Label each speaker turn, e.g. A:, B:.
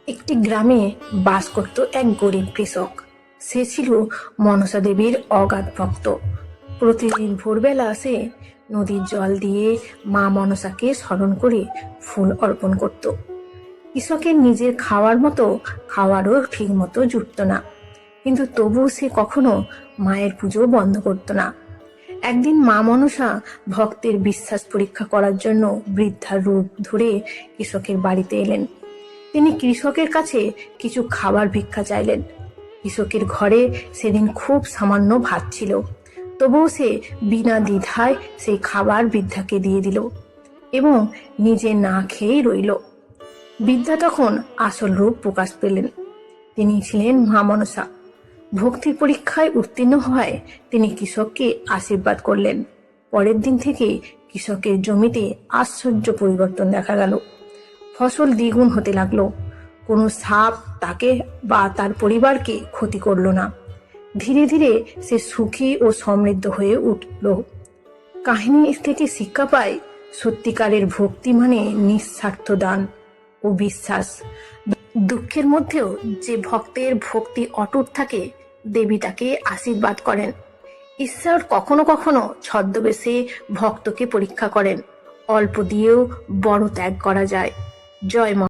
A: একটি গ্রামে বাস করত এক গরিব কৃষক। সে ছিল মনসা দেবীর অগাধ ভক্ত। প্রতিদিন ভোরবেলা সে নদীর জল দিয়ে মা মনসাকে স্মরণ করে ফুল অর্পণ করত। কৃষকের নিজের খাওয়ার মতো খাওয়ারও ঠিক মতো জুটত না, কিন্তু তবু সে কখনো মায়ের পুজো বন্ধ করত না। একদিন মা মনসা ভক্তের বিশ্বাস পরীক্ষা করার জন্য বৃদ্ধার রূপ ধরে কৃষকের বাড়িতে এলেন। তিনি কৃষকের কাছে কিছু খাবার ভিক্ষা চাইলেন। কৃষকের ঘরে সেদিন খুব সামান্য ভাত ছিল, তবুও সে বিনা দ্বিধায় সেই খাবার বৃদ্ধাকে দিয়ে দিল এবং নিজে না খেয়েই রইল। বৃদ্ধা তখন আসল রূপ প্রকাশ পেলেন। তিনি ছিলেন মা মনসা। ভক্তির পরীক্ষায় উত্তীর্ণ হওয়ায় তিনি কৃষককে আশীর্বাদ করলেন। পরের দিন থেকে কৃষকের জমিতে আশ্চর্য পরিবর্তন দেখা গেল। ফসল দ্বিগুণ হতে লাগলো। কোনো সাপ তাকে বা তার পরিবারকে ক্ষতি করলো না। ধীরে ধীরে সে সুখী ও সমৃদ্ধ হয়ে উঠল। কাহিনী থেকে শিক্ষা পায়, সত্যিকারের ভক্তি মানে নিঃস্বার্থ দান ও বিশ্বাস। দুঃখের মধ্যেও যে ভক্তের ভক্তি অটুট থাকে, দেবী তাকে আশীর্বাদ করেন। ঈশ্বর কখনো কখনো ছদ্মবেশে ভক্তকে পরীক্ষা করেন। অল্প দিয়েও বড় ত্যাগ করা যায়। জয় মা।